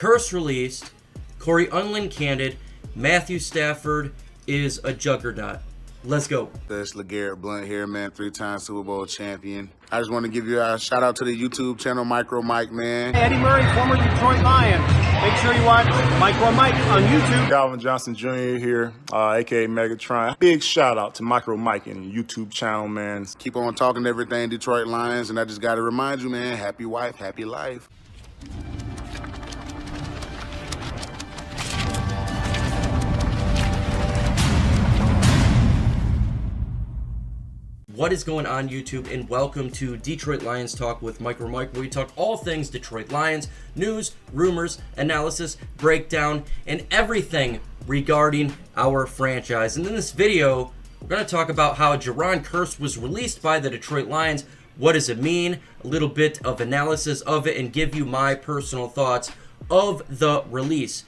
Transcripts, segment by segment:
Kearse released, Cory Undlin candid, Matthew Stafford is a juggernaut. Let's go. It's LeGarrette Blount here, man, 3-time Super Bowl champion. I just want to give you a shout out to the YouTube channel, MicroMike, man. Eddie Murray, former Detroit Lion. Make sure you watch MicroMike on YouTube. Calvin Johnson Jr. here, a.k.a. Megatron. Big shout out to MicroMike and YouTube channel, man. Keep on talking everything Detroit Lions, and I just got to remind you, man, happy wife, happy life. What is going on, YouTube, and welcome to Detroit Lions Talk with MicroMike, where we talk all things Detroit Lions, news, rumors, analysis, breakdown, and everything regarding our franchise. And in this video, we're going to talk about how Jayron Kearse was released by the Detroit Lions. What does it mean? A little bit of analysis of it, and give you my personal thoughts of the release.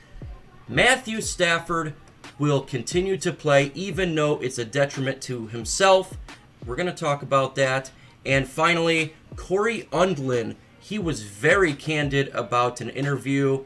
Matthew Stafford will continue to play, even though it's a detriment to himself. We're going to talk about that. And finally, Cory Undlin. He was very candid about an interview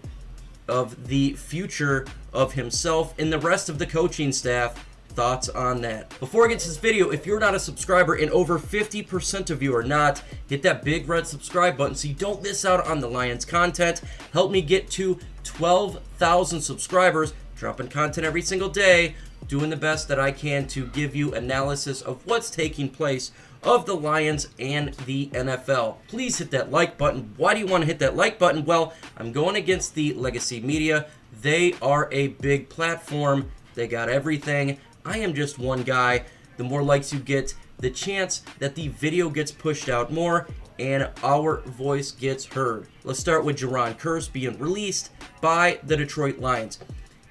of the future of himself and the rest of the coaching staff. Thoughts on that. Before I get to this video, if you're not a subscriber, and over 50% of you are not, hit that big red subscribe button so you don't miss out on the Lions content. Help me get to 12,000 subscribers, dropping content every single day, doing the best that I can to give you analysis of what's taking place of the Lions and the NFL. Please hit that like button. Why do you want to hit that like button? Well, I'm going against the legacy media. They are a big platform. They got everything. I am just one guy. The more likes you get, the chance that the video gets pushed out more and our voice gets heard. Let's start with Jayron Kearse being released by the Detroit Lions.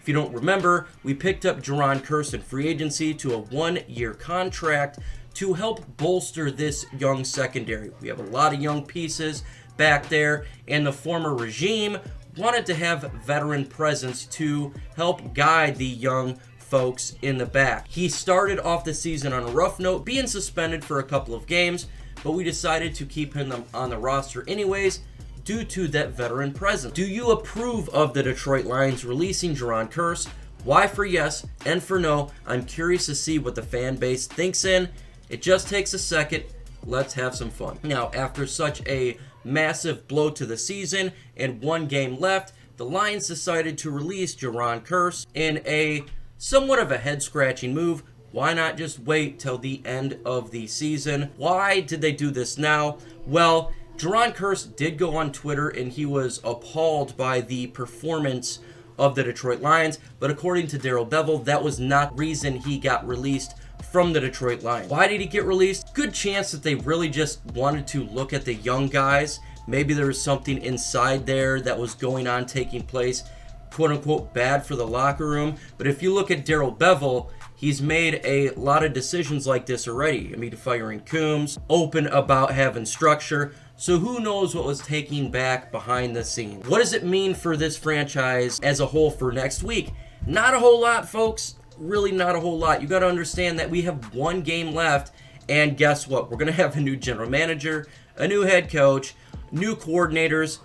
If you don't remember, we picked up Jayron Kearse in free agency to a 1-year contract to help bolster this young secondary. We have a lot of young pieces back there, and the former regime wanted to have veteran presence to help guide the young folks in the back. He started off the season on a rough note, being suspended for a couple of games, but we decided to keep him on the roster anyways, due to that veteran presence. Do you approve of the Detroit Lions releasing Jayron Kearse? Why for yes and for no? I'm curious to see what the fan base thinks in. It just takes a second. Let's have some fun. Now, after such a massive blow to the season and one game left, the Lions decided to release Jayron Kearse in a somewhat of a head-scratching move. Why not just wait till the end of the season? Why did they do this now? Well, Jayron Kearse did go on Twitter and he was appalled by the performance of the Detroit Lions, but according to Darrell Bevell, that was not the reason he got released from the Detroit Lions. Why did he get released? Good chance that they really just wanted to look at the young guys. Maybe there was something inside there that was going on, taking place, quote unquote, bad for the locker room. But if you look at Darrell Bevell, he's made a lot of decisions like this already. I mean, firing Coombs, open about having structure. So who knows what was taking back behind the scenes. What does it mean for this franchise as a whole for next week? Not a whole lot, folks. Really not a whole lot. You got to understand that we have one game left, and guess what? We're going to have a new general manager, a new head coach, new coordinators.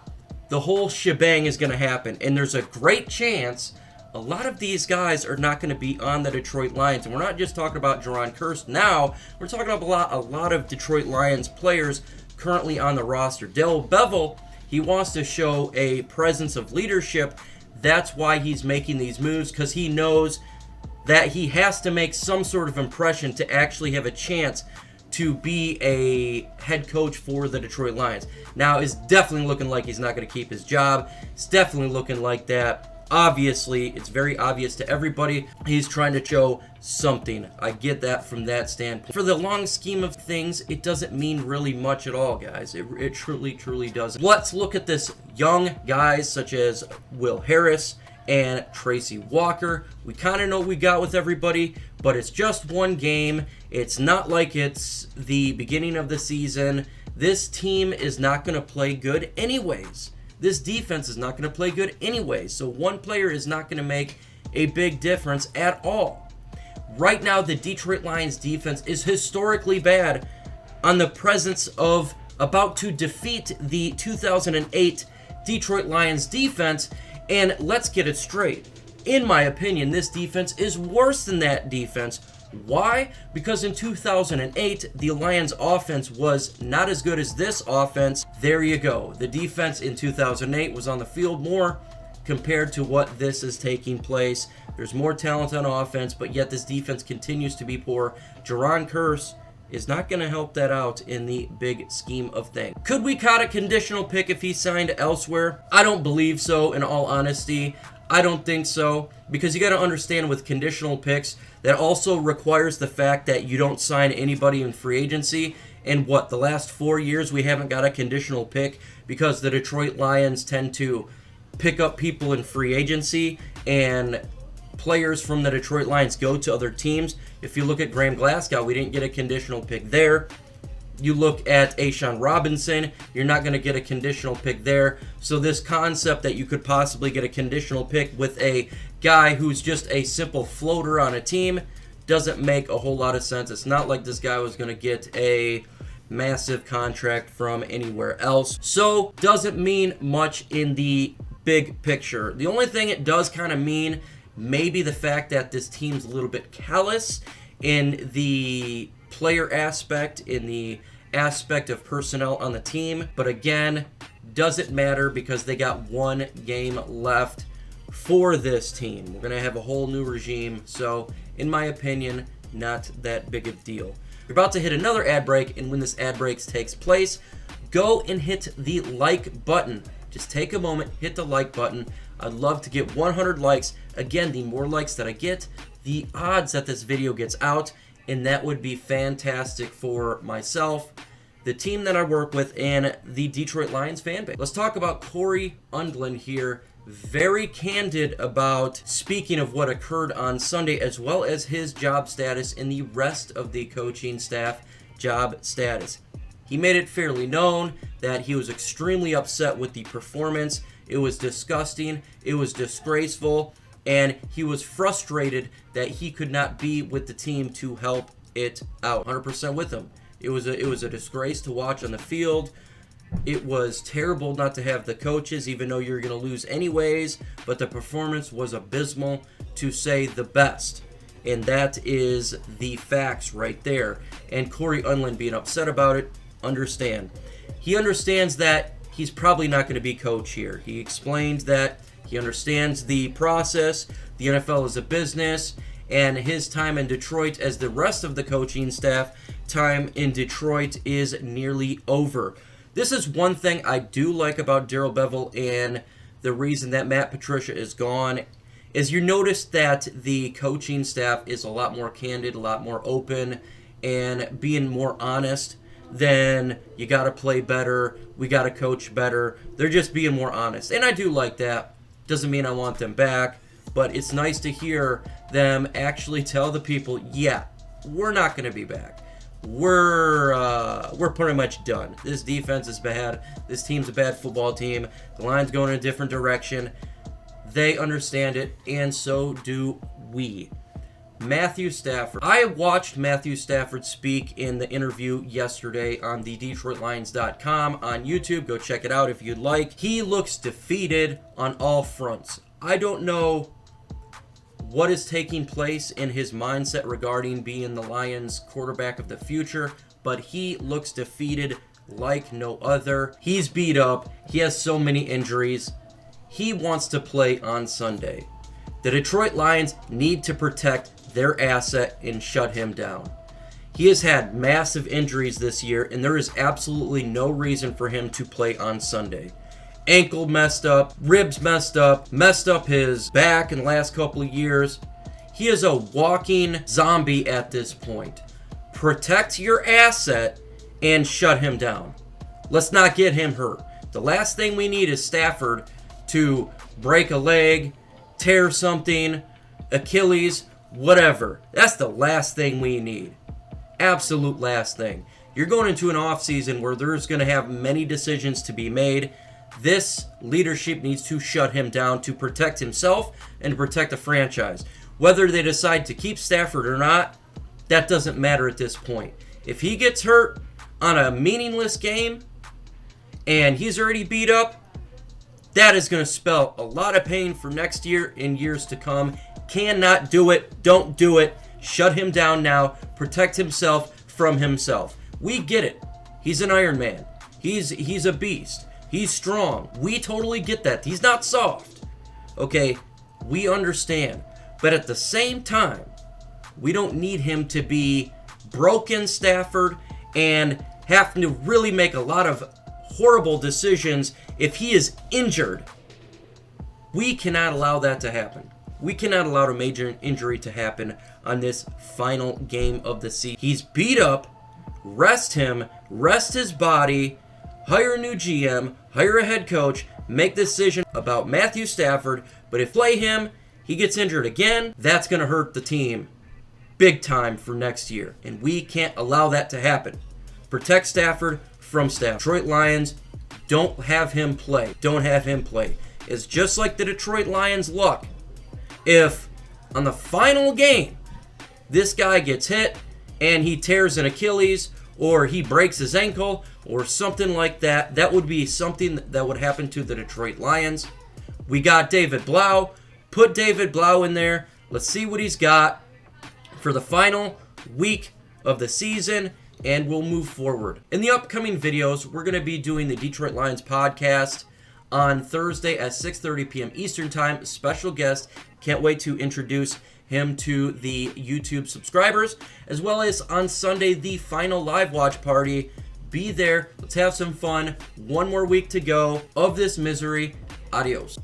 The whole shebang is going to happen, and there's a great chance a lot of these guys are not going to be on the Detroit Lions. And we're not just talking about Jayron Kearse now. We're talking about a lot of Detroit Lions players currently on the roster. Darrell Bevell, he wants to show a presence of leadership. That's why he's making these moves, because he knows that he has to make some sort of impression to actually have a chance to be a head coach for the Detroit Lions. Now, it's definitely looking like he's not going to keep his job. It's definitely looking like that. Obviously, it's very obvious to everybody. He's trying to show something. I get that from that standpoint. For the long scheme of things, it doesn't mean really much at all, guys. It truly, truly doesn't. Let's look at this young guys such as Will Harris and Tracy Walker. We kind of know what we got with everybody, but it's just one game. It's not like it's the beginning of the season. This team is not going to play good anyways. This defense is not going to play good anyway, so one player is not going to make a big difference at all. Right now, the Detroit Lions defense is historically bad on the presence of about to defeat the 2008 Detroit Lions defense, And let's get it straight. In my opinion, this defense is worse than that defense. Why? Because in 2008, the Lions offense was not as good as this offense. There you go. The defense in 2008 was on the field more compared to what this is taking place. There's more talent on offense, but yet this defense continues to be poor. Jayron Kearse is not going to help that out in the big scheme of things. Could we cut a conditional pick if he signed elsewhere? I don't believe so, in all honesty. I don't think so, because you got to understand with conditional picks, that also requires the fact that you don't sign anybody in free agency. And the last 4 years we haven't got a conditional pick because the Detroit Lions tend to pick up people in free agency and players from the Detroit Lions go to other teams. If you look at Graham Glasgow, we didn't get a conditional pick there. You look at A'Shawn Robinson, you're not going to get a conditional pick there. So this concept that you could possibly get a conditional pick with a guy who's just a simple floater on a team doesn't make a whole lot of sense. It's not like this guy was going to get a massive contract from anywhere else. So doesn't mean much in the big picture. The only thing it does kind of mean maybe the fact that this team's a little bit callous in the player aspect, in the aspect of personnel on the team. But again, doesn't matter because they got one game left for this team. We're going to have a whole new regime. So, in my opinion, not that big of a deal. You're about to hit another ad break, and when this ad break takes place, go and hit the like button. Just take a moment, hit the like button. I'd love to get 100 likes. Again, the more likes that I get, the odds that this video gets out, and that would be fantastic for myself, the team that I work with, and the Detroit Lions fan base. Let's talk about Cory Undlin here. Very candid about speaking of what occurred on Sunday, as well as his job status and the rest of the coaching staff job status. He made it fairly known that he was extremely upset with the performance. It was disgusting. It was disgraceful. And he was frustrated that he could not be with the team to help it out. 100% with him. It was a disgrace to watch on the field. It was terrible not to have the coaches, even though you're going to lose anyways. But the performance was abysmal, to say the best. And that is the facts right there. And Cory Undlin being upset about it, understand. He understands that he's probably not going to be coach here. He explained that he understands the process. The NFL is a business, and his time in Detroit, as the rest of the coaching staff time in Detroit, is nearly over. This is one thing I do like about Darrell Bevell, and the reason that Matt Patricia is gone is you notice that the coaching staff is a lot more candid, a lot more open, and being more honest than you got to play better, we got to coach better. They're just being more honest, and I do like that. Doesn't mean I want them back, but it's nice to hear them actually tell the people, yeah, we're not going to be back. We're pretty much done. This defense is bad. This team's a bad football team. The Lions going in a different direction. They understand it, and so do we. Matthew Stafford. I watched Matthew Stafford speak in the interview yesterday on the DetroitLions.com on YouTube. Go check it out if you'd like. He looks defeated on all fronts. I don't know what is taking place in his mindset regarding being the Lions quarterback of the future, but he looks defeated like no other. He's beat up. He has so many injuries. He wants to play on Sunday. The Detroit Lions need to protect their asset and shut him down. He has had massive injuries this year, and there is absolutely no reason for him to play on Sunday. Ankle messed up, ribs messed up his back in the last couple of years. He is a walking zombie at this point. Protect your asset and shut him down. Let's not get him hurt. The last thing we need is Stafford to break a leg, tear something, Achilles, whatever. That's the last thing we need. Absolute last thing. You're going into an offseason where there's going to have many decisions to be made. This leadership needs to shut him down to protect himself and to protect the franchise. Whether they decide to keep Stafford or not, that doesn't matter at this point. If he gets hurt on a meaningless game and he's already beat up, That is going to spell a lot of pain for next year and years to come. Cannot do it. Don't do it. Shut him down now. Protect himself from himself. We get it. He's an Iron Man. He's a beast. He's strong. We totally get that. He's not soft. Okay? We understand. But at the same time, we don't need him to be broken Stafford and having to really make a lot of horrible decisions if he is injured. We cannot allow that to happen. We cannot allow a major injury to happen on this final game of the season. He's beat up. Rest him. Rest his body. Hire a new GM. Hire a head coach. Make the decision about Matthew Stafford. But if play him, he gets injured again, that's going to hurt the team big time for next year. And we can't allow that to happen. Protect Stafford from Stafford. Detroit Lions, don't have him play. Don't have him play. It's just like the Detroit Lions luck. If on the final game, this guy gets hit and he tears an Achilles or he breaks his ankle or something like that, that would be something that would happen to the Detroit Lions. We got David Blau. Put David Blau in there. Let's see what he's got for the final week of the season, and we'll move forward. In the upcoming videos, we're going to be doing the Detroit Lions podcast on Thursday at 6:30 p.m. Eastern Time. Special guest. Can't wait to introduce him to the YouTube subscribers, as well as on Sunday, the final live watch party. Be there. Let's have some fun. One more week to go of this misery. Adios.